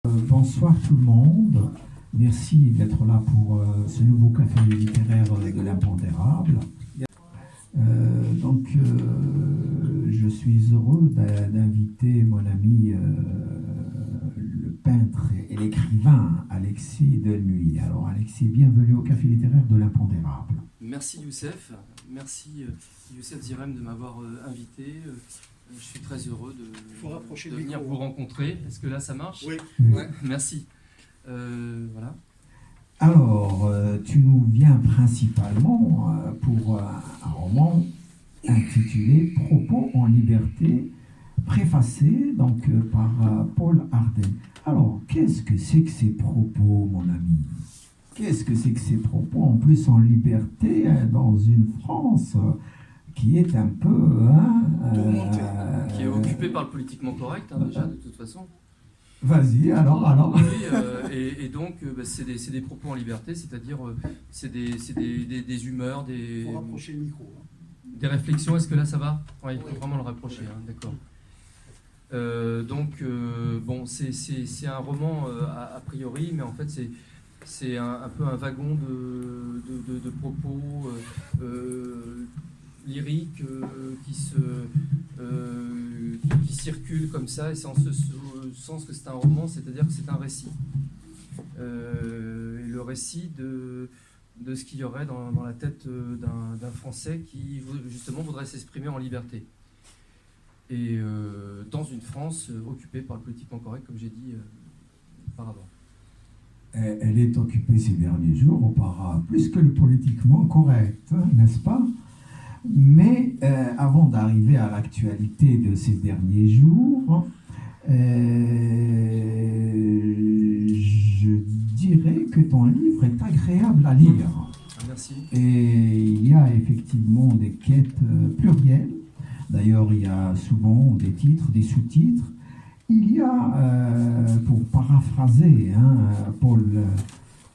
Bonsoir tout le monde. Merci d'être là pour ce nouveau café littéraire de l'impondérable. Je suis heureux d'inviter mon ami le peintre et l'écrivain Alexis Denuy. Alors Alexis, bienvenue au café littéraire de l'impondérable. Merci Youssef, merci Youssef Zirem de m'avoir invité. Je suis très heureux de venir vous rencontrer. Est-ce que là ça marche? Oui. Ouais, merci. Voilà. Alors, tu nous viens principalement pour un roman intitulé Propos en liberté, préfacé donc par Paul Arden. Alors, qu'est-ce que c'est que ces propos, mon ami? Qu'est-ce que c'est que ces propos, en plus en liberté, dans une France qui est un peu... qui est occupée par le politiquement correct, déjà, de toute façon. Vas-y, alors. Oui, et donc, c'est des propos en liberté, c'est-à-dire, c'est des humeurs, Il faut rapprocher le micro. des réflexions. Est-ce que là, ça va? Oui, il faut vraiment le rapprocher, d'accord. Bon, c'est un roman a priori, mais en fait, c'est un peu un wagon de propos lyriques qui circulent comme ça, et c'est en ce sens que c'est un roman, c'est-à-dire que c'est un récit. Et le récit de ce qu'il y aurait dans la tête d'un Français qui, justement, voudrait s'exprimer en liberté. Et dans une France occupée par le politiquement correct, comme j'ai dit auparavant. Elle est occupée ces derniers jours par plus que le politiquement correct, n'est-ce pas? Mais avant d'arriver à l'actualité de ces derniers jours, je dirais que ton livre est agréable à lire. Merci. Et il y a effectivement des quêtes plurielles. D'ailleurs, il y a souvent des titres, des sous-titres. Il y a, pour paraphraser Paul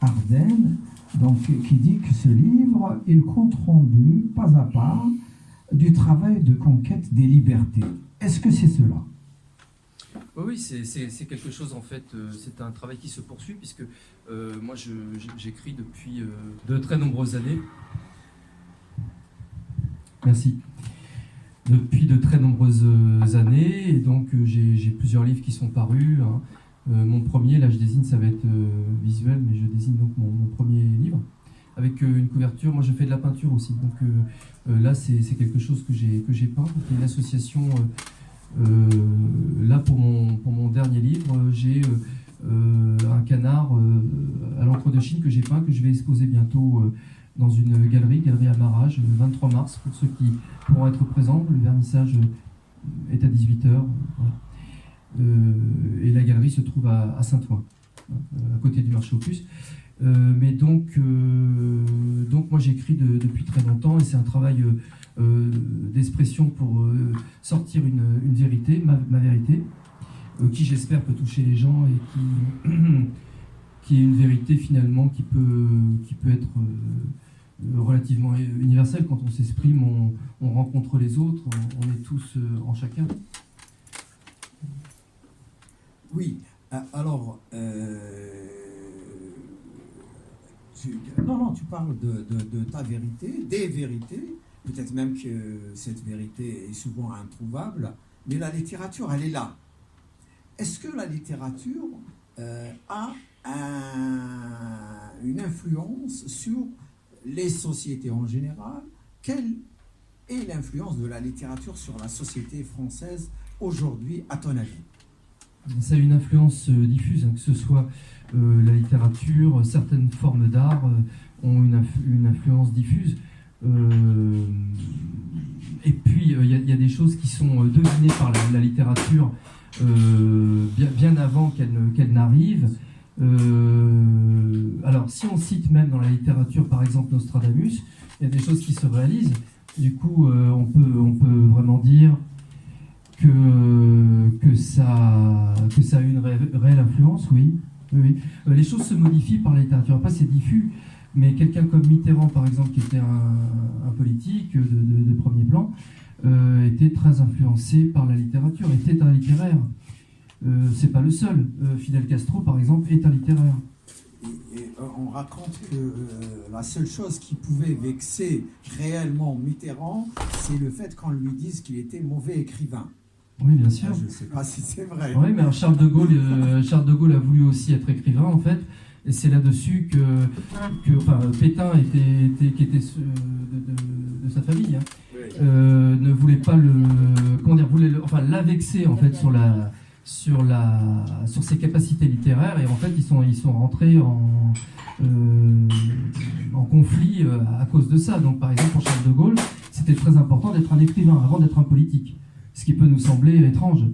Arden, donc, qui dit que ce livre est le compte-rendu, pas à pas, du travail de conquête des libertés. Est-ce que c'est cela? Oui, c'est quelque chose, en fait, c'est un travail qui se poursuit, puisque moi, j'écris depuis de très nombreuses années. Merci. Depuis de très nombreuses années, et donc j'ai plusieurs livres qui sont parus. Mon premier, là je désigne, ça va être visuel, mais je désigne donc mon premier livre, avec une couverture. Moi je fais de la peinture aussi, donc là c'est quelque chose que j'ai peint. Il y a une association, là pour mon dernier livre, j'ai un canard à l'encre de Chine que j'ai peint, que je vais exposer bientôt dans une galerie Amarage, le 23 mars, pour ceux qui pourront être présents. Le vernissage est à 18h. Voilà. Et la galerie se trouve à Saint-Ouen, à côté du marché aux puces. Mais donc moi j'écris depuis très longtemps, et c'est un travail d'expression pour sortir une vérité, ma vérité, qui j'espère peut toucher les gens, et qui est une vérité finalement qui peut être relativement universelle. Quand on s'exprime, on rencontre les autres, on est tous en chacun. Oui, alors, tu parles de ta vérité, des vérités, peut-être même que cette vérité est souvent introuvable, mais la littérature, elle est là. Est-ce que la littérature a une influence sur les sociétés en général? Quelle est l'influence de la littérature sur la société française aujourd'hui, à ton avis? Ça a une influence diffuse, que ce soit la littérature, certaines formes d'art ont une influence diffuse. Et puis, il y a des choses qui sont devinées par la littérature bien avant qu'elle n'arrive. Alors, si on cite même dans la littérature, par exemple, Nostradamus, il y a des choses qui se réalisent. Du coup, on peut vraiment dire que ça a une réelle influence, oui. Les choses se modifient par la littérature. Après, c'est diffus, mais quelqu'un comme Mitterrand, par exemple, qui était un politique de premier plan, était très influencé par la littérature, était un littéraire. c'est pas le seul. Fidel Castro, par exemple, est un littéraire. Et on raconte que la seule chose qui pouvait vexer réellement Mitterrand, c'est le fait qu'on lui dise qu'il était mauvais écrivain. Oui, bien sûr. Je ne sais pas si c'est vrai. Oui, mais alors Charles de Gaulle a voulu aussi être écrivain, en fait. Et c'est là-dessus que enfin, Pétain, qui était de sa famille, hein, ne voulait pas l'avexer en fait sur ses capacités littéraires, et en fait ils sont rentrés en conflit à cause de ça. Donc par exemple pour Charles de Gaulle, c'était très important d'être un écrivain avant d'être un politique, ce qui peut nous sembler étrange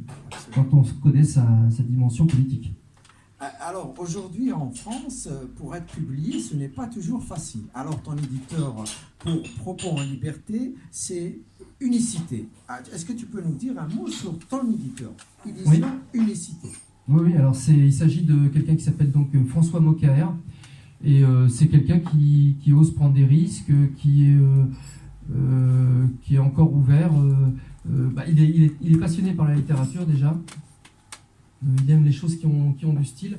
quand on connaît sa dimension politique. Alors aujourd'hui en France, pour être publié, ce n'est pas toujours facile. Alors ton éditeur pour Propos en liberté, c'est Unicité. Est-ce que tu peux nous dire un mot sur ton éditeur, édition Unicité? Oui, alors il s'agit de quelqu'un qui s'appelle donc François Mokaer, et c'est quelqu'un qui ose prendre des risques, qui est encore ouvert. Il est passionné par la littérature déjà. Il aime les choses qui ont du style,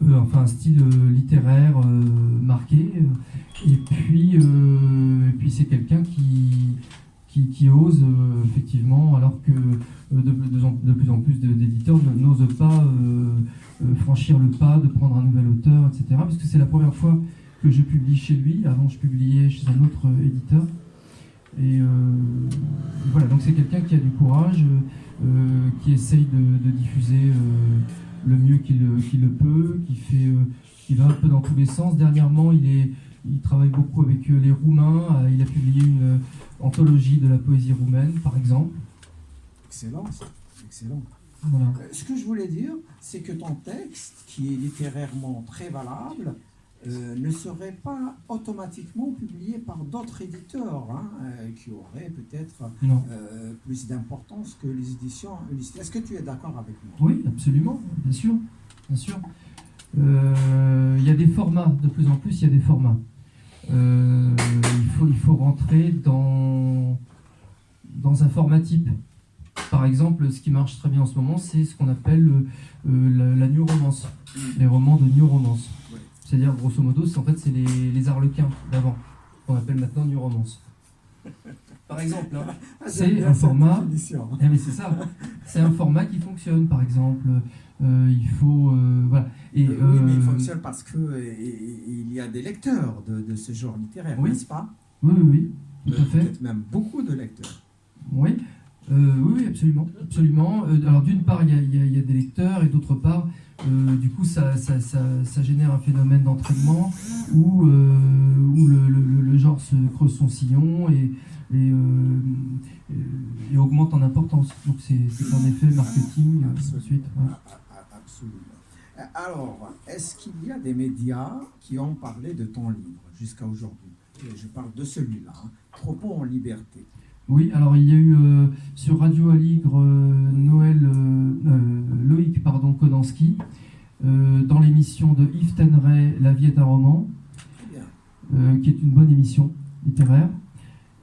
un style littéraire marqué. Et puis c'est quelqu'un qui ose effectivement, alors que de plus en plus d'éditeurs n'osent pas franchir le pas de prendre un nouvel auteur, etc. Parce que c'est la première fois que je publie chez lui. Avant, je publiais chez un autre éditeur. Et voilà, donc c'est quelqu'un qui a du courage, qui essaye de diffuser le mieux qu'il le peut, qui va un peu dans tous les sens. Dernièrement, il travaille beaucoup avec les Roumains. Il a publié une anthologie de la poésie roumaine, par exemple. Excellent, excellent. Voilà. Ce que je voulais dire, c'est que ton texte, qui est littérairement très valable, ne serait pas automatiquement publié par d'autres éditeurs qui auraient peut-être plus d'importance que les éditions Unicité. Est-ce que tu es d'accord avec moi? Oui, absolument, bien sûr. Bien sûr. Il y a des formats, de plus en plus, il y a des formats. Il faut rentrer dans un format type. Par exemple, ce qui marche très bien en ce moment, c'est ce qu'on appelle la new romance, les romans de new romance. C'est-à-dire, grosso modo, c'est les Arlequins d'avant, qu'on appelle maintenant new romance. Par exemple, c'est un format. Mais c'est ça. C'est un format qui fonctionne. Par exemple, il faut voilà. Et, oui, mais il fonctionne parce que il y a des lecteurs de ce genre littéraire, n'est-ce pas? Oui, tout à fait. Peut-être même beaucoup de lecteurs. Oui. Oui, absolument. Alors d'une part, il y a des lecteurs, et d'autre part, du coup, ça génère un phénomène d'entraînement où le genre se creuse son sillon et augmente en importance. Donc c'est un effet marketing ensuite. Absolument. Alors, est-ce qu'il y a des médias qui ont parlé de ton livre jusqu'à aujourd'hui? Je parle de celui-là, Propos en liberté. Oui, alors il y a eu sur Radio Aligre Loïc Kodansky, dans l'émission de Yves Tenray, La vie est un roman, qui est une bonne émission littéraire,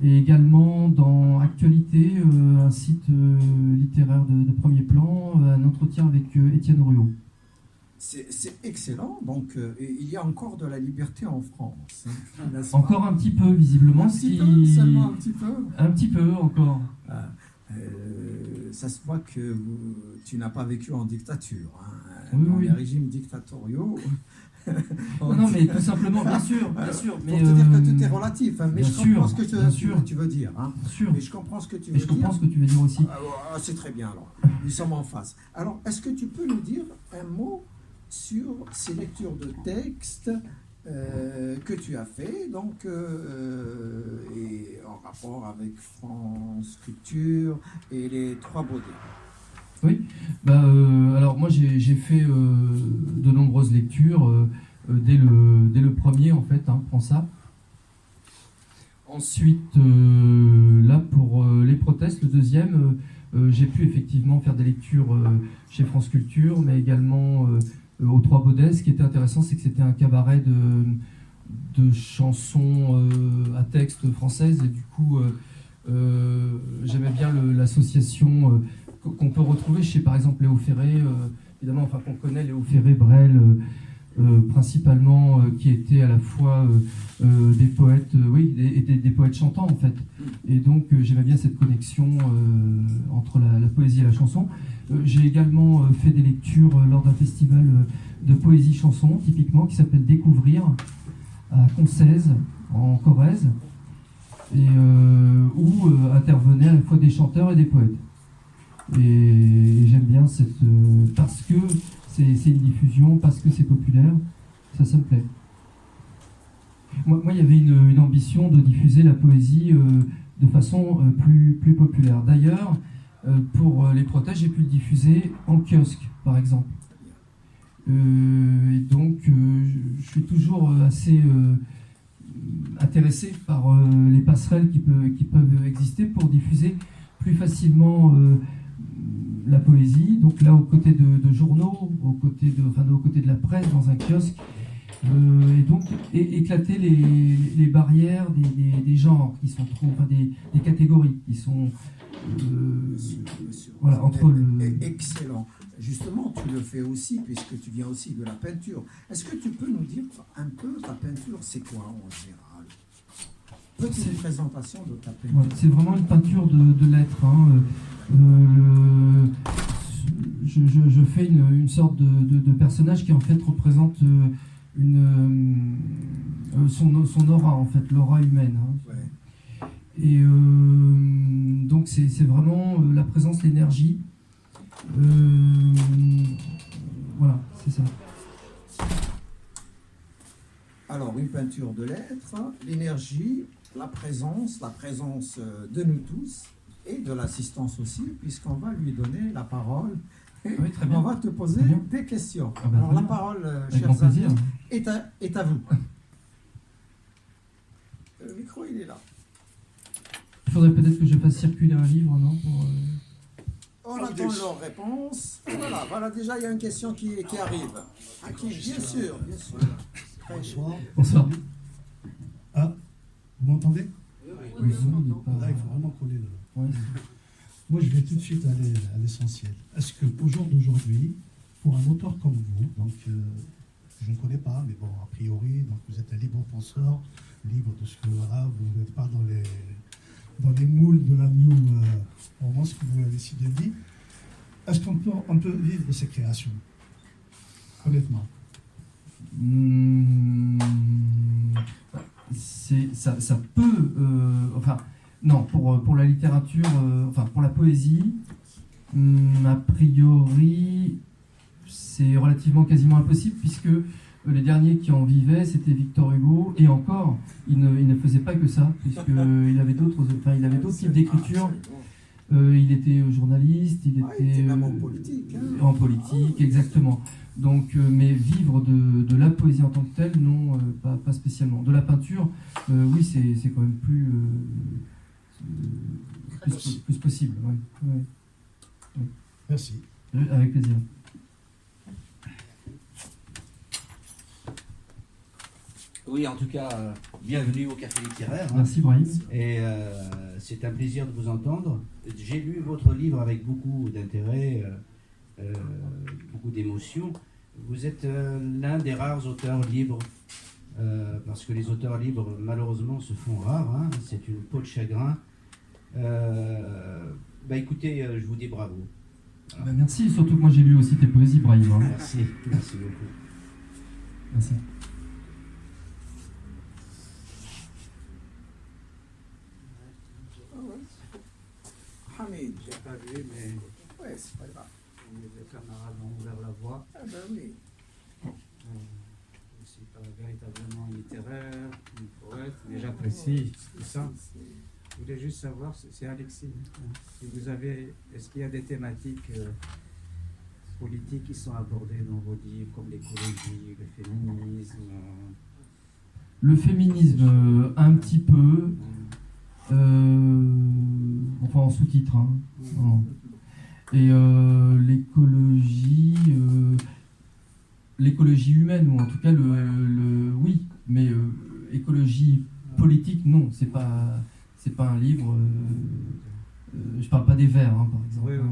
et également dans Actualité, un site littéraire de premier plan, un entretien avec Étienne Ruot. C'est excellent, donc il y a encore de la liberté en France. Encore un petit peu, visiblement. Seulement un petit peu. Un petit peu, encore. Ça se voit que tu n'as pas vécu en dictature. Oui. Les régimes dictatoriaux... non, mais tout simplement, bien sûr. Mais, pour te dire que tout est relatif, mais je comprends ce que tu veux dire. Bien sûr. Mais je comprends ce que tu veux dire. Et je comprends ce que tu veux dire aussi. C'est très bien, alors. Nous sommes en face. Alors, est-ce que tu peux nous dire un mot sur ces lectures de textes que tu as fait, donc, et en rapport avec France Culture et les Trois Baudets? Oui, alors moi j'ai fait de nombreuses lectures dès le premier, en fait, prends ça. Ensuite, là pour les protestes, le deuxième, j'ai pu effectivement faire des lectures chez France Culture, mais également aux Trois Baudets. Ce qui était intéressant, c'est que c'était un cabaret de chansons à texte françaises, et du coup j'aimais bien l'association qu'on peut retrouver chez, par exemple, Léo Ferré, évidemment, enfin qu'on connaît, Léo Ferré, Brel, principalement, qui étaient à la fois des poètes, oui, des poètes chantants, en fait. Et donc, j'aimais bien cette connexion entre la poésie et la chanson. J'ai également fait des lectures lors d'un festival de poésie-chanson, typiquement, qui s'appelle Découvrir, à Concèze, en Corrèze, et où intervenaient à la fois des chanteurs et des poètes. Et j'aime bien parce que c'est une diffusion, parce que c'est populaire, ça me plaît. Moi, il y avait une ambition de diffuser la poésie de façon plus populaire. D'ailleurs, pour les protèges, j'ai pu le diffuser en kiosque, par exemple. Et donc, je suis toujours assez intéressé par les passerelles qui peuvent exister pour diffuser plus facilement la poésie. Donc là, aux côtés de journaux, aux côtés de la presse, dans un kiosque, et donc éclater les barrières des genres qui sont trop, enfin des catégories qui sont voilà, entre le... Excellent. Justement, tu le fais aussi, puisque tu viens aussi de la peinture. Est-ce que tu peux nous dire un peu ta peinture, c'est quoi en général? Petite présentation de ta peinture. Ouais, c'est vraiment une peinture de lettres. Hein. Je fais une sorte de personnage qui en fait représente son aura, en fait, l'aura humaine. Hein. Ouais. Et donc c'est vraiment la présence, l'énergie. Voilà, c'est ça. Alors, une peinture de lettres, l'énergie, la présence de nous tous et de l'assistance aussi, puisqu'on va lui donner la parole. Et oui, très bien. On va te poser des questions. Ah ben, alors, la parole, chers amis, est à vous. Le micro, il est là. Il faudrait peut-être que je fasse circuler un livre, non On attend leur réponse. Voilà, déjà, il y a une question qui arrive. Bien sûr. Bonsoir. Bonsoir. Ah, vous m'entendez? Oui, pas... Là, il faut vraiment coller là. Ouais. Moi, je vais tout de suite aller à l'essentiel. Est-ce qu'au jour d'aujourd'hui, pour un auteur comme vous, donc je ne connais pas, mais bon, a priori, donc vous êtes un libre penseur, libre de ce que voilà, vous n'êtes pas dans les moules de la new romance que vous avez décidé de dire. Est-ce qu'on peut vivre de ces créations? Honnêtement. Ça peut, enfin, non, pour la littérature, enfin, pour la poésie, a priori, c'est relativement quasiment impossible, puisque les derniers qui en vivaient, c'était Victor Hugo, et encore, il ne faisait pas que ça, puisqu'il avait d'autres types d'écriture. Il était journaliste, il était même en politique. En politique, exactement. Donc, mais vivre de la poésie en tant que telle, non, pas spécialement. De la peinture, oui, c'est quand même plus possible. Ouais. Merci. Avec plaisir. Oui, en tout cas, bienvenue au Café Littéraire. Merci, Brahim. Et c'est un plaisir de vous entendre. J'ai lu votre livre avec beaucoup d'intérêt, beaucoup d'émotion. Vous êtes l'un des rares auteurs libres, parce que les auteurs libres, malheureusement, se font rares. Hein, c'est une peau de chagrin. Écoutez, je vous dis bravo. Voilà. Merci, surtout que moi j'ai lu aussi tes poésies, Brahim. Hein. Merci beaucoup. Merci. Hamid. J'ai pas vu, mais Ouais, c'est pas grave. mes deux camarades ont ouvert la voie. Ah ben oui. Je ne suis pas véritablement littéraire, ni poète, mais j'apprécie tout ça. Je voulais juste savoir, c'est Alexis, si vous avez, est-ce qu'il y a des thématiques politiques qui sont abordées dans vos livres, comme l'écologie, le féminisme? Le féminisme, un petit peu, enfin en sous-titre. Hein. Et l'écologie humaine, ou en tout cas oui, mais écologie politique, non, c'est pas un livre je ne parle pas des vers, hein, par exemple. Oui, oui.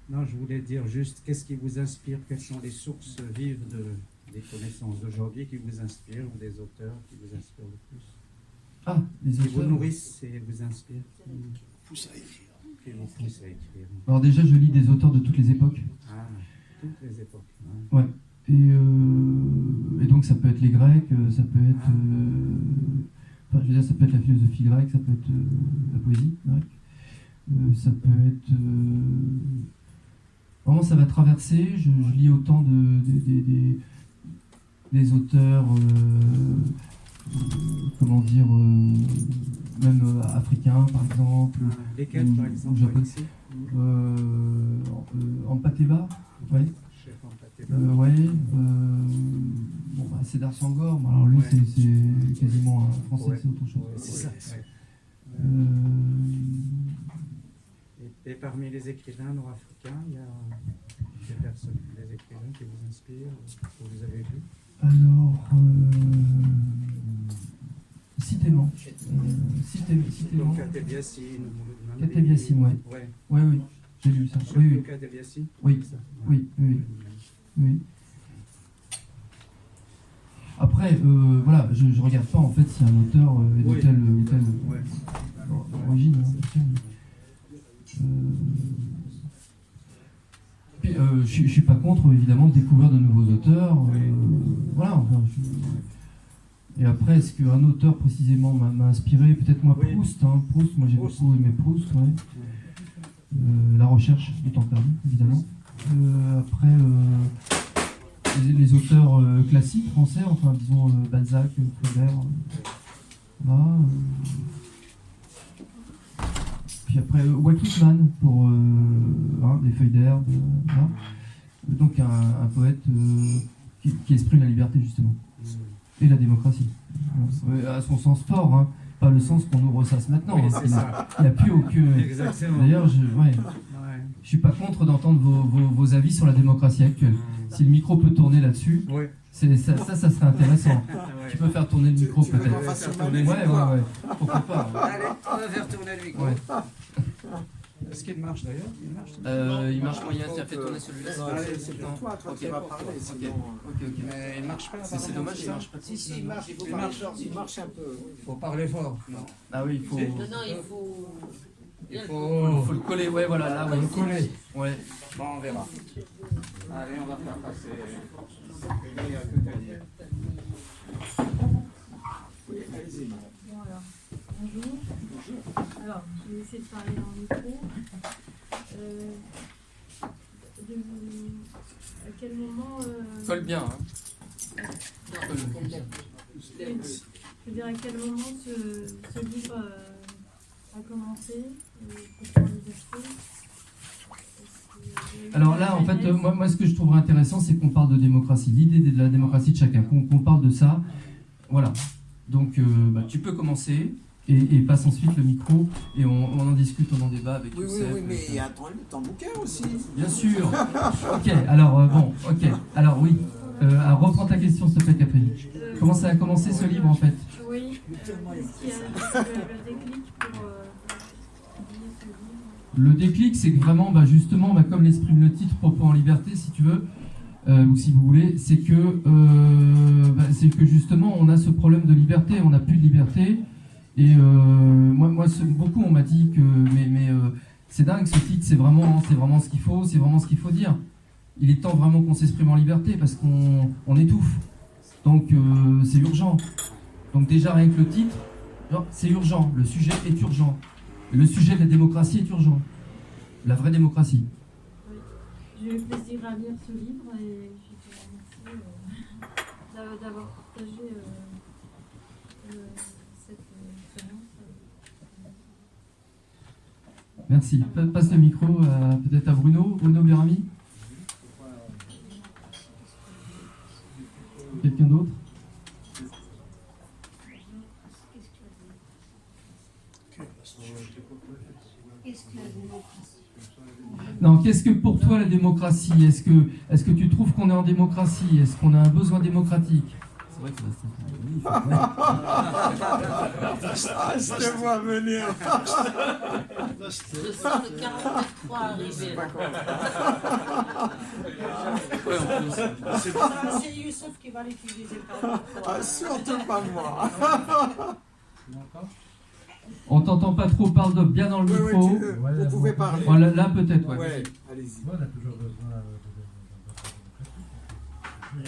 Non, je voulais dire juste, qu'est-ce qui vous inspire? Quelles sont les sources vives des connaissances d'aujourd'hui qui vous inspirent, ou des auteurs qui vous inspirent le plus? Ah, les Qui vous auteurs. nourrissent et vous inspirent? Pousse à écrire. Qui vous poussent à écrire? Alors déjà, je lis des auteurs de toutes les époques. Ah, toutes les époques. Ouais. Et donc ça peut être les Grecs, ça peut être, enfin, je veux dire, ça peut être la philosophie grecque, ça peut être la poésie grecque, ça peut être, vraiment ça va traverser. Je lis autant des auteurs, comment dire, même africains par exemple. Lesquels, par ou exemple, japonais. ici? Ampateba, ouais. Chef Ampateba. Ouais, bon, bah, Sédar Senghor, bon, alors lui Ouais. c'est quasiment un français, Ouais. c'est autre chose. Ouais, c'est ça. Ouais. Et parmi les écrivains nord-africains, il y a des écrivains qui vous inspirent, que vous avez vus? Alors, citez-moi. Citez-moi. Donc Kateb Yassine, Kateb Yassine, ouais. Ouais. Oui, oui, j'ai lu ça. Oui, oui, Kateb Yassine. oui, Ça. oui, oui, oui. Après, voilà, je ne regarde pas en fait si un auteur est de Oui. telle ou telle Ouais. origine. Hein, bien sûr. Puis, je ne suis pas contre, évidemment, de découvrir de nouveaux auteurs. Voilà. Enfin, et après, est-ce qu'un auteur précisément m'a inspiré? Peut-être moi, Oui. Proust. Hein. Proust, moi j'ai Proust. beaucoup aimé Proust. Ouais. La recherche du temps perdu, évidemment. Après, les auteurs classiques français, enfin, disons Balzac, Flaubert. Voilà. Puis après, Walt Whitman pour Les Feuilles d'herbe. Voilà. Donc un poète qui exprime la liberté, justement. Et la démocratie. À son sens fort, hein. Pas le sens qu'on nous ressasse maintenant. Oui, Hein, c'est ça. il n'y a plus aucun. Exactement. D'ailleurs, je Ouais. suis pas contre d'entendre vos avis sur la démocratie actuelle. Si le micro peut tourner là-dessus, Ouais. ça serait intéressant. Ouais. Tu peux faire tourner le micro Tu veux peut-être. qu'on fasse une Ouais, manip, ouais. Pourquoi pas. Allez, on va faire tourner le micro. Ouais. Est-ce qu'il marche d'ailleurs? Il marche? Il marche moyen, tiens, fais tourner celui-là. Allez, c'est Non. Toi qui vas parler, sinon. Ok. Mais il marche pas. C'est dommage, il marche pas. Si, il marche, il faut Il parler marche. fort, il marche un peu. Faut parler fort. Ah oui, il faut Si. Non, il faut. Il faut le coller, ouais, voilà, là, ouais. le coller. Ouais. Bon, on verra. Allez, on va faire passer. Il y a tout à dire. Oui, allez-y, madame. Bon, alors, bonjour. Alors, je vais essayer de parler dans le micro. À quel moment. Colle bien, hein. Je veux dire, à quel moment ce livre a commencé? Pourquoi en liberté? Alors là, en fait, moi, ce que je trouverais intéressant, c'est qu'on parle de démocratie, l'idée de la démocratie de chacun, qu'on parle de ça. Voilà. Donc, tu peux commencer et passe ensuite le micro et on en discute, on en débat avec Oui, Youssef. mais attends, ton bouquin aussi. Bien sûr. Ok, alors, ok. Alors, oui. Alors, reprends ta question, s'il te plaît, Catherine. Comment ça a commencé ce livre, en fait? Oui, qu'est-ce qui a le déclic pour publier ce livre? Le déclic, c'est que vraiment, justement, comme l'exprime le titre, Propos en liberté, si tu veux, ou si vous voulez, c'est que justement, on a ce problème de liberté, on n'a plus de liberté. Et beaucoup on m'a dit que, mais c'est dingue, ce titre, c'est vraiment ce qu'il faut, c'est vraiment ce qu'il faut dire. Il est temps vraiment qu'on s'exprime en liberté parce qu'on étouffe. Donc c'est urgent. Donc déjà rien que le titre, c'est urgent. Le sujet est urgent. Et le sujet de la démocratie est urgent. La vraie démocratie. Oui. J'ai eu plaisir à lire ce livre et je te remercie d'avoir partagé cette expérience. Merci. Passe le micro peut-être à Bruno Bérami. Quelqu'un d'autre? Non, qu'est-ce que pour toi la démocratie? Est-ce que tu trouves qu'on est en démocratie? Est-ce qu'on a un besoin démocratique? C'est vrai que Ah, je te vois venir. Je sens le 49.3 arriver là. C'est Youssef qui va l'utiliser par le Ah, surtout pas moi. On t'entend pas trop, parle bien dans le Oui, micro. vous pouvez parler. Voilà, là peut-être, ouais. Ouais, allez-y. On a toujours besoin de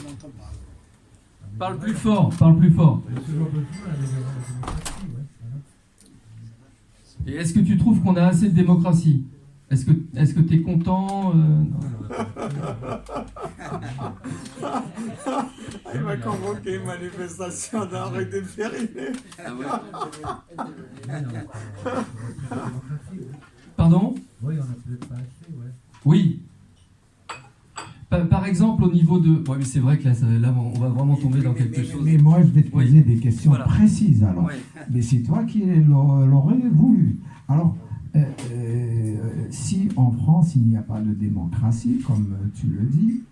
Parle plus fort, parle plus fort. On a toujours besoin d'améliorer la démocratie, ouais. Voilà. Et est-ce que tu trouves qu'on a assez de démocratie? Est-ce que tu es content Il va convoquer une manifestation dans rue des Pyrénées. Pardon? Oui, on a peut-être pas assez, ouais. Oui. Par exemple, au niveau de... Ouais, mais c'est vrai que là, on va vraiment tomber dans quelque chose. Mais moi, je vais te poser des questions Voilà. précises alors. Ouais. Mais c'est toi qui l'aurais voulu. Alors, si en France il n'y a pas de démocratie, comme tu le dis,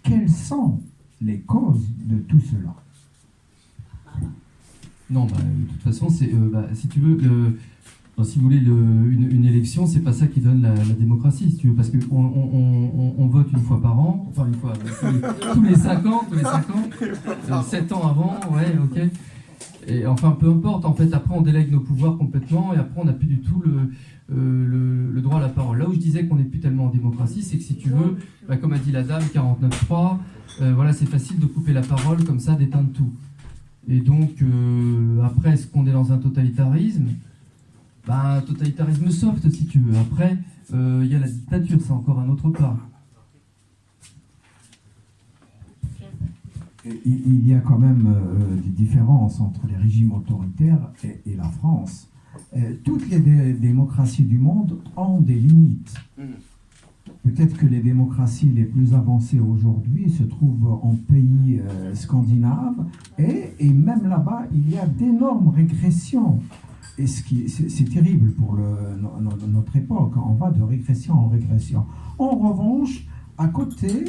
quelles sont les causes de tout cela? Non, de toute façon, c'est, si tu veux, si vous voulez, une élection, c'est pas ça qui donne la démocratie, si tu veux, parce qu'on vote une fois par an, enfin une fois, tous les 5 ans, 7 ans avant, ouais, ok. Et enfin, peu importe, en fait, après on délègue nos pouvoirs complètement, et après on n'a plus du tout le droit à la parole. Là où je disais qu'on n'est plus tellement en démocratie, c'est que si tu veux, comme a dit la dame, 49.3, voilà, c'est facile de couper la parole comme ça, d'éteindre tout. Et donc, après, est-ce qu'on est dans un totalitarisme? Un totalitarisme soft, si tu veux. Après, il y a la dictature, c'est encore un autre pas. Il y a quand même des différences entre les régimes autoritaires et la France. Toutes les démocraties du monde ont des limites. Peut-être que les démocraties les plus avancées aujourd'hui se trouvent en pays scandinaves et même là-bas, il y a d'énormes régressions. Et c'est terrible pour notre époque. On va de régression en régression. En revanche, à côté,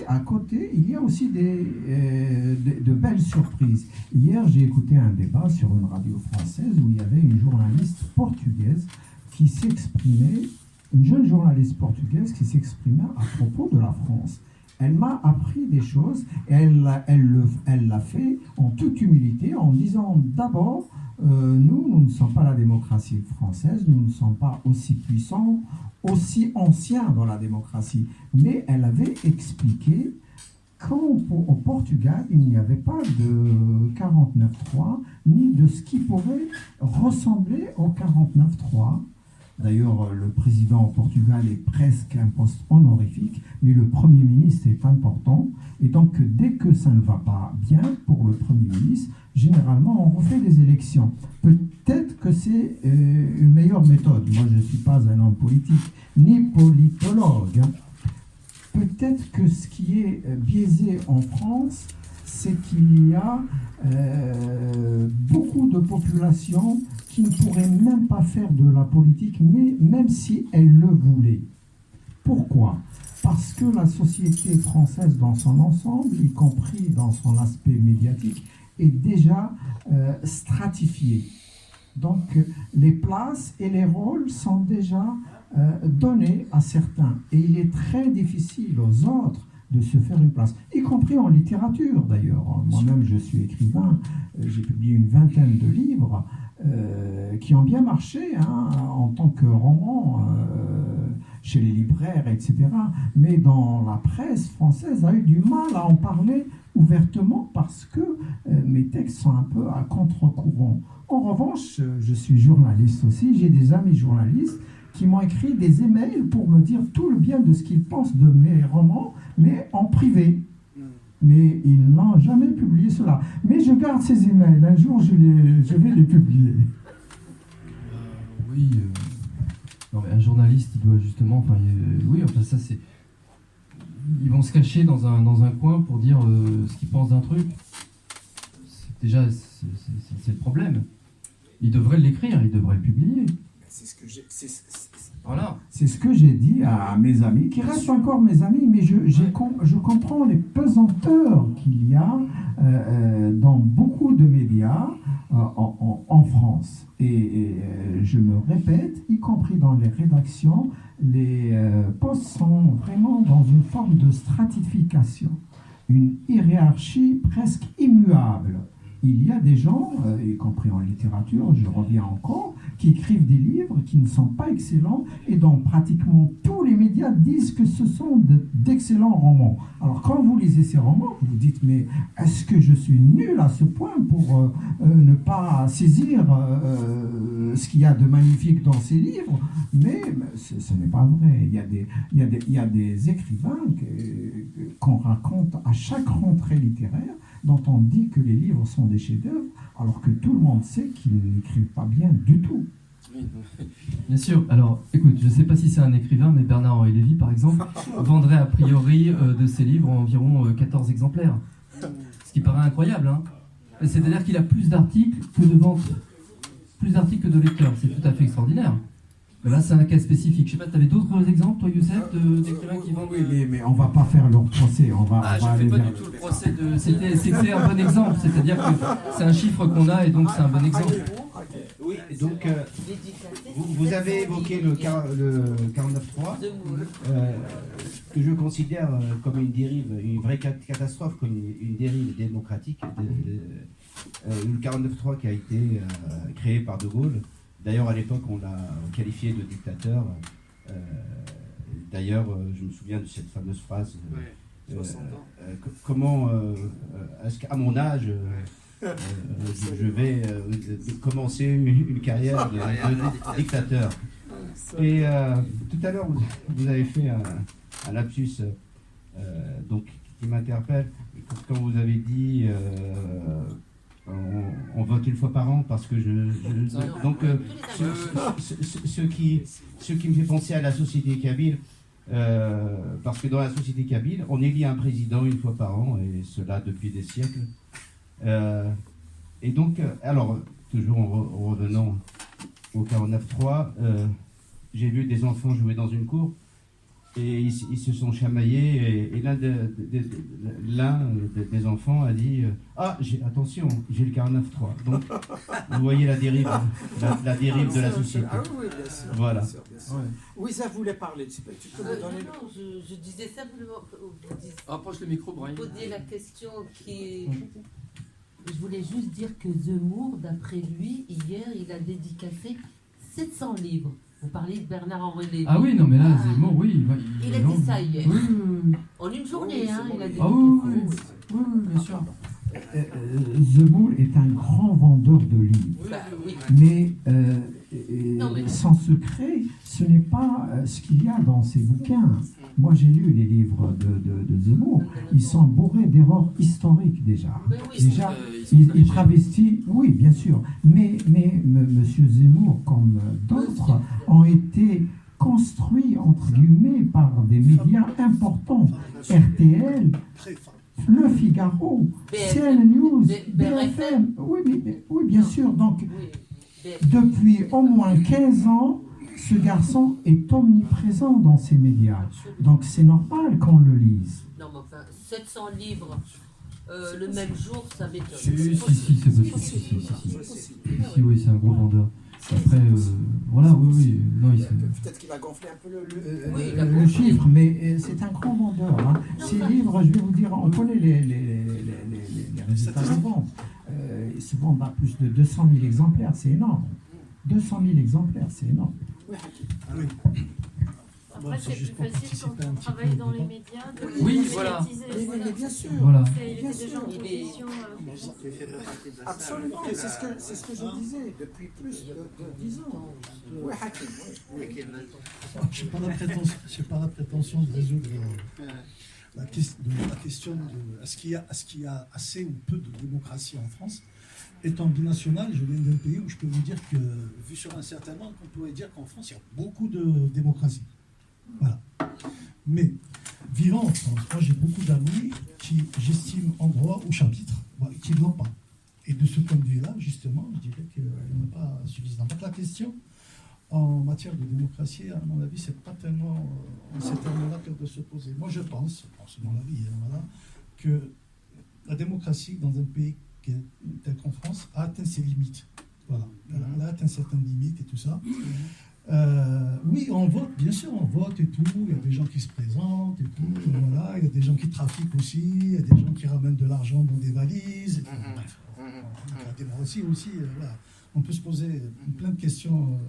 il y a aussi de belles surprises. Hier, j'ai écouté un débat sur une radio française où il y avait une journaliste portugaise qui s'exprimait, une jeune journaliste portugaise qui s'exprimait à propos de la France. Elle m'a appris des choses et elle l'a fait en toute humilité en disant d'abord, nous ne sommes pas la démocratie française, nous ne sommes pas aussi puissants, aussi anciens dans la démocratie. Mais elle avait expliqué qu'au Portugal, il n'y avait pas de 49.3, ni de ce qui pourrait ressembler au 49.3. D'ailleurs, le président au Portugal est presque un poste honorifique, mais le Premier ministre est important. Et donc, dès que ça ne va pas bien pour le Premier ministre, généralement, on refait des élections. Peut-être que c'est une meilleure méthode. Moi, je ne suis pas un homme politique, ni politologue. Peut-être que ce qui est biaisé en France, c'est qu'il y a beaucoup de populations qui ne pourraient même pas faire de la politique, mais même si elles le voulaient. Pourquoi ? Parce que la société française dans son ensemble, y compris dans son aspect médiatique, est déjà stratifiée. Donc les places et les rôles sont déjà donnés à certains. Et il est très difficile aux autres de se faire une place, y compris en littérature d'ailleurs. Moi-même, je suis écrivain, j'ai publié une vingtaine de livres qui ont bien marché en tant que roman chez les libraires, etc. Mais dans la presse française a eu du mal à en parler ouvertement parce que mes textes sont un peu à contre-courant. En revanche, je suis journaliste aussi, j'ai des amis journalistes qui m'ont écrit des emails pour me dire tout le bien de ce qu'ils pensent de mes romans, mais en privé. Mais ils n'ont jamais publié cela. Mais je garde ces emails. Un jour, je vais les publier. Oui. Non, mais un journaliste, il doit justement... oui, enfin ça c'est... Ils vont se cacher dans un coin pour dire ce qu'ils pensent d'un truc. Déjà, c'est le problème. Ils devraient l'écrire, ils devraient le publier. C'est ce que j'ai. Voilà. C'est ce que j'ai dit à mes amis, qui restent encore mes amis, mais je comprends les pesanteurs qu'il y a dans beaucoup de médias en France. Et je me répète, y compris dans les rédactions, les postes sont vraiment dans une forme de stratification, une hiérarchie presque immuable. Il y a des gens, y compris en littérature, je reviens encore, qui écrivent des livres qui ne sont pas excellents et dont pratiquement tous les médias disent que ce sont d'excellents romans. Alors quand vous lisez ces romans, vous vous dites, mais est-ce que je suis nul à ce point pour ne pas saisir ce qu'il y a de magnifique dans ces livres? Mais ce n'est pas vrai. Il y a des écrivains qu'on raconte à chaque rentrée littéraire, dont on dit que les livres sont des chefs-d'œuvre, alors que tout le monde sait qu'ils n'écrivent pas bien du tout. Bien sûr. Alors, écoute, je ne sais pas si c'est un écrivain, mais Bernard-Henri Lévy, par exemple, vendrait a priori de ses livres environ 14 exemplaires. Ce qui paraît incroyable, hein. C'est-à-dire qu'il a plus d'articles que de ventes, plus d'articles que de lecteurs. C'est tout à fait extraordinaire. Mais là, c'est un cas spécifique. Je ne sais pas, tu avais d'autres exemples, toi, Youssef, d'écrivains qui vendent... Oui, mais on ne va pas faire leur procès. On va je ne aller fais pas vers... du tout le procès de... C'était un bon exemple. C'est-à-dire que c'est un chiffre qu'on a et donc c'est un bon exemple. Oui, donc vous avez évoqué le 49.3, que je considère comme une dérive, une vraie catastrophe, comme une dérive démocratique. Le 49.3 qui a été créé par De Gaulle. D'ailleurs, à l'époque, on l'a qualifié de dictateur. D'ailleurs, je me souviens de cette fameuse phrase. Comment, est-ce qu'à mon âge, je vais commencer une carrière de dictateur? Et tout à l'heure, vous avez fait un lapsus donc, qui m'interpelle. Quand vous avez dit on vote une fois par an parce que donc ce qui me fait penser à la société kabyle, parce que dans la société kabyle, on élit un président une fois par an, et cela depuis des siècles. Et donc, alors, toujours en revenant au 49.3, j'ai vu des enfants jouer dans une cour, et ils se sont chamaillés, et l'un des enfants a dit attention, j'ai le 49.3. Donc, vous voyez la dérive, la dérive de la société. Ah oui, bien sûr. Voilà. Bien sûr, bien sûr. Oui, ça voulait parler. Tu peux me donner Non, je disais simplement, Rapproche le micro, Brian. poser la question qui... Je voulais juste dire que Zemmour, d'après lui, hier, il a dédicacé 700 livres. Vous parliez de Bernard-Henri Lévy. Ah oui, non, mais là, Zemmour, oui. Il a dit ça hier. Oui. En une journée, hein, il a dédicacé. Ah oui, bien sûr. Zemmour est un grand vendeur de livres. Bah, oui. Mais, Non, mais- sans secret, ce n'est pas ce qu'il y a dans ses bouquins. Moi, j'ai lu les livres de Zemmour. Ils sont bourrés d'erreurs historiques déjà. Mais oui, Déjà, ils sont il légers. travestit, oui, bien sûr. Mais M. Zemmour, comme d'autres, ont été construits, entre guillemets, par des médias importants. RTL, Très fort. Le Figaro, BFM, CN News, BFM. BFM. Oui, bien sûr. Donc, Oui. depuis au moins 15 ans, ce garçon est omniprésent dans ces médias. Donc, c'est normal qu'on le lise. Non, mais enfin, 700 livres le même jour, ça m'étonne. Si, c'est possible. Si, oui, c'est un gros vendeur. Après, voilà, oui. Non, Peut-être qu'il a gonflé un peu le chiffre, mais c'est un grand vendeur. Hein. Ces livres, je vais vous dire, on connaît les résultats de vente. Ils se vendent à plus de 200 000 exemplaires, c'est énorme. 200 000 exemplaires, c'est énorme. Bon, Après, c'est c'est juste plus pour facile quand participer un on petit travaille peu dans les dedans. médias de Oui, médiatiser. voilà. Mais bien sûr. Voilà. Il Bien était déjà en sûr. position. Absolument, c'est ce que je disais depuis plus de 10 ans. Oui, Hakim. Je n'ai pas la prétention de résoudre la question de est-ce qu'il y a assez ou peu de démocratie en France. Étant binational, je viens d'un pays où je peux vous dire que, vu sur un certain angle, on pourrait dire qu'en France, il y a beaucoup de démocratie. Voilà. Mais, vivant en France, moi j'ai beaucoup d'amis qui, j'estime, en droit au chapitre, qui ne l'ont pas. Et de ce point de vue-là, justement, je dirais qu'il n'y en a pas suffisamment. Donc la question, en matière de démocratie, à mon avis, c'est pas tellement en ces termes-là que de se poser. Moi, je pense, c'est mon avis, voilà, que la démocratie dans un pays tel qu'en France a atteint ses limites. Voilà, elle a atteint certaines limites et tout ça. Oui, on vote, bien sûr, on vote et tout. Il y a des gens qui se présentent et tout. Voilà, il y a des gens qui trafiquent aussi. Il y a des gens qui ramènent de l'argent dans des valises. Et tout. Bref, la démocratie aussi, voilà. On peut se poser plein de questions,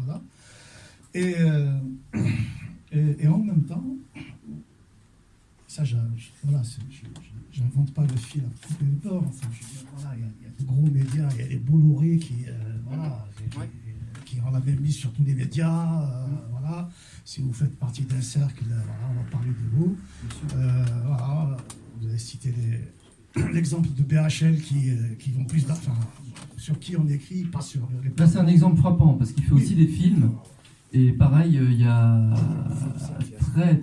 voilà. Et en même temps, ça, voilà, j'invente pas le fil à couper le beurre. Enfin, voilà, il y a de gros médias, il y a les Bolloré qui, voilà, qui ont la même mise sur tous les médias. Voilà. Si vous faites partie d'un cercle, voilà, on va parler de vous. Voilà, vous avez cité l'exemple de BHL qui vont plus d'argent, sur qui on écrit, pas sur les... Là, c'est un exemple frappant, parce qu'il fait aussi des films. Et pareil, il y a très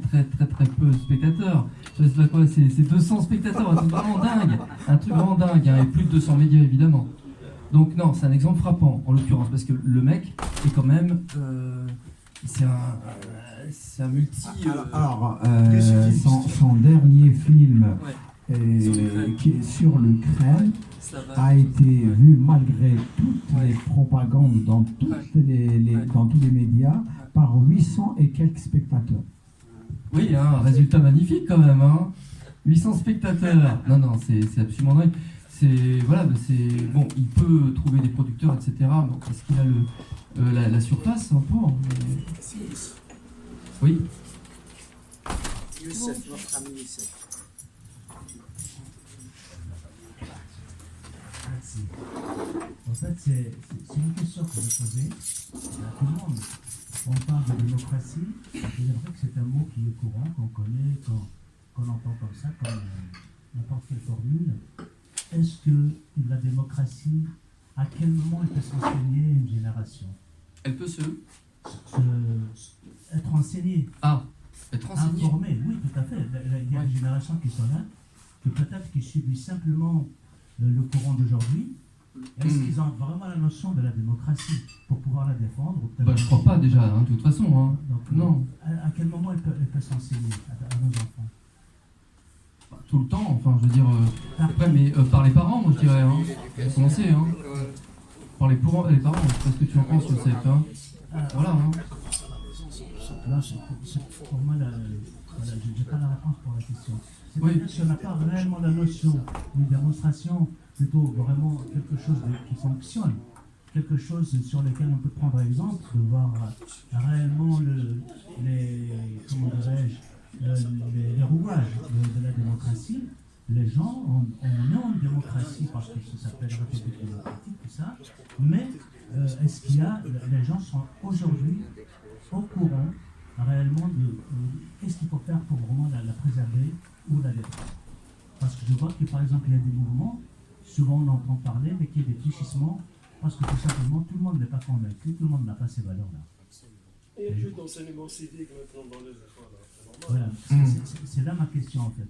peu de spectateurs. C'est 200 spectateurs, un truc vraiment dingue. Un truc vraiment dingue, hein, et plus de 200 médias, évidemment. Donc non, c'est un exemple frappant, en l'occurrence, parce que le mec est quand même... c'est un multi... Son dernier film, qui est sur l'Ukraine, a été vu malgré toutes les propagandes dans tous les médias par 800 et quelques spectateurs. Oui, hein, un résultat magnifique quand même. Hein. 800 spectateurs. Non, c'est absolument dingue. Bon, il peut trouver des producteurs, etc. Bon, parce qu'il a la surface un peu. Mais... Oui. Youssef, notre ami Youssef. Merci. En fait, c'est une question que je vais poser à tout le monde. On parle de démocratie, et c'est vrai que c'est un mot qui est courant, qu'on connaît, qu'on entend comme ça, comme n'importe quelle formule. Est-ce que la démocratie, à quel moment elle peut s'enseigner à une génération? Elle peut être enseignée. Ah, être enseignée. Informée, oui, tout à fait. Il y a des générations qui sont là, que peut-être qui subissent simplement le courant d'aujourd'hui. Est-ce qu'ils ont vraiment la notion de la démocratie pour pouvoir la défendre? Je crois pas déjà, hein, de toute façon. Hein. Donc, non. À quel moment elle peut s'enseigner à nos enfants? Tout le temps, enfin, je veux dire. Après, mais par les parents, moi je dirais. Hein. Pour commencer, hein. Par les parents, je sais pas ce que tu en penses, Youssef. Hein. Voilà. Hein. Là, pour moi, je n'ai pas la réponse pour la question. C'est-à-dire si on n'a pas réellement la notion d'une démonstration, plutôt vraiment quelque chose qui fonctionne, quelque chose sur lequel on peut prendre exemple, de voir réellement les rouages de la démocratie. Les gens, on est en démocratie parce que ça s'appelle République démocratique, tout ça, mais est-ce qu'il y a, les gens sont aujourd'hui au courant réellement de qu'est-ce qu'il faut faire pour vraiment la préserver ou la défendre? Parce que je vois que par exemple il y a des mouvements, souvent on entend parler, mais qu'il y a des fléchissements, parce que tout simplement tout le monde n'est pas convaincu, tout le monde n'a pas ces valeurs-là. Il y a plus d'enseignement civique maintenant dans les écoles. Voilà, c'est là ma question en fait.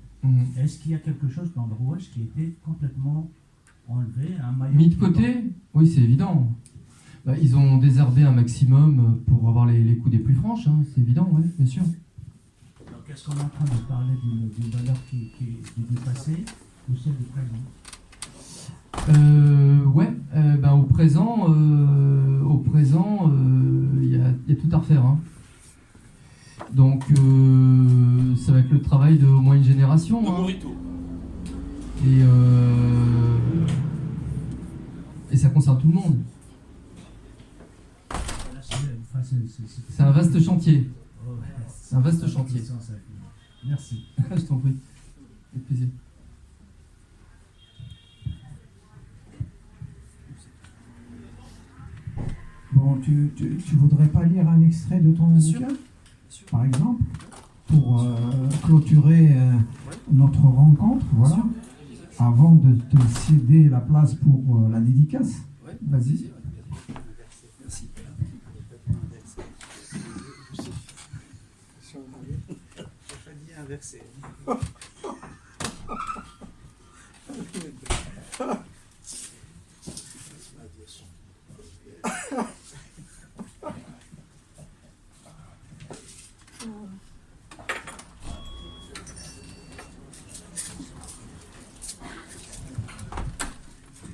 Est-ce qu'il y a quelque chose dans le rouage qui a été complètement enlevé, un maillon mis de côté? Oui, c'est évident. Bah, ils ont désherbé un maximum pour avoir les coups des plus franches, hein. C'est évident, oui, bien sûr. Donc est-ce qu'on est en train de parler d'une valeur qui est du passé ou celle du présent? Au présent, il y a tout à refaire. Hein. Donc, ça va être le travail de au moins une génération. Hein. Et ça concerne tout le monde. C'est un vaste chantier. C'est un vaste chantier. Merci. Je t'en prie. Avec plaisir. Bon, tu voudrais pas lire un extrait de ton musical, par exemple, pour clôturer notre rencontre, voilà, avant de te céder la place pour la dédicace. Vas-y. Merci. J'ai dit inversé.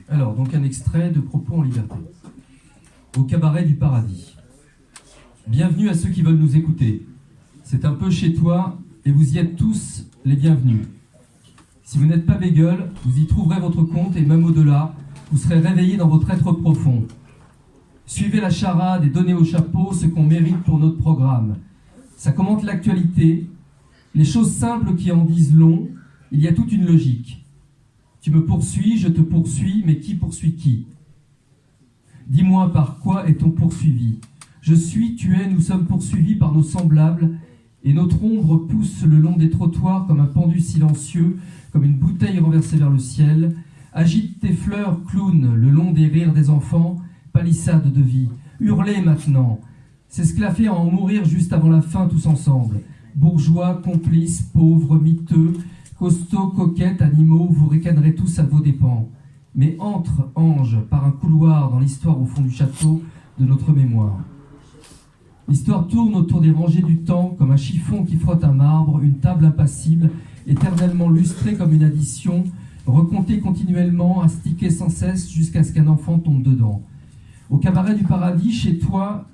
Alors, donc un extrait de Propos en liberté. Au cabaret du paradis. Bienvenue à ceux qui veulent nous écouter. C'est un peu chez toi et vous y êtes tous les bienvenus. Si vous n'êtes pas bégueule, vous y trouverez votre compte et même au-delà, vous serez réveillés dans votre être profond. Suivez la charade et donnez au chapeau ce qu'on mérite pour notre programme. Ça commente l'actualité, les choses simples qui en disent long, il y a toute une logique. Tu me poursuis, je te poursuis, mais qui poursuit qui? Dis-moi par quoi est-on poursuivi? Je suis, tu es, nous sommes poursuivis par nos semblables, et notre ombre pousse le long des trottoirs comme un pendu silencieux, comme une bouteille renversée vers le ciel. Agite tes fleurs, clown, le long des rires des enfants, palissade de vie. Hurlez maintenant, s'esclaffer à en mourir juste avant la fin tous ensemble. Bourgeois, complices, pauvres, miteux, costauds, coquettes, animaux, vous ricanerez tous à vos dépens. Mais entre, ange, par un couloir dans l'histoire au fond du château de notre mémoire. L'histoire tourne autour des rangées du temps comme un chiffon qui frotte un marbre, une table impassible, éternellement lustrée comme une addition, recomptée continuellement, astiquée sans cesse jusqu'à ce qu'un enfant tombe dedans. Au cabaret du paradis, chez toi,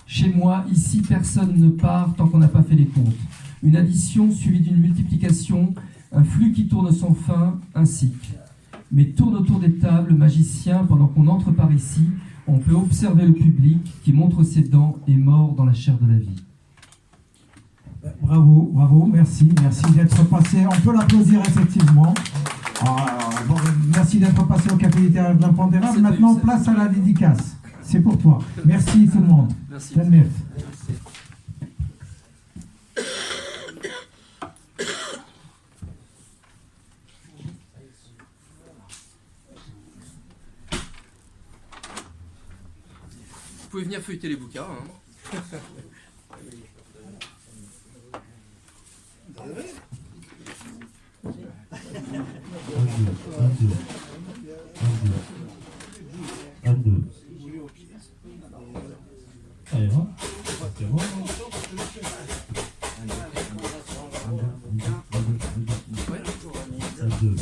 chez moi, ici, personne ne part tant qu'on n'a pas fait les comptes. Une addition suivie d'une multiplication, un flux qui tourne sans fin, un cycle. Mais tourne autour des tables, magicien, pendant qu'on entre par ici, on peut observer le public qui montre ses dents et mord dans la chair de la vie. Bravo, bravo, merci d'être passé. On peut l'applaudir effectivement. Bon, merci d'être passé au Café littéraire de l'Impondérable. Maintenant, place à la dédicace. C'est pour toi. Merci tout le monde. Merci. Vous pouvez venir feuilleter les bouquins. Hein. Un, deux. Allez, hein. C'est bon. Un, deux.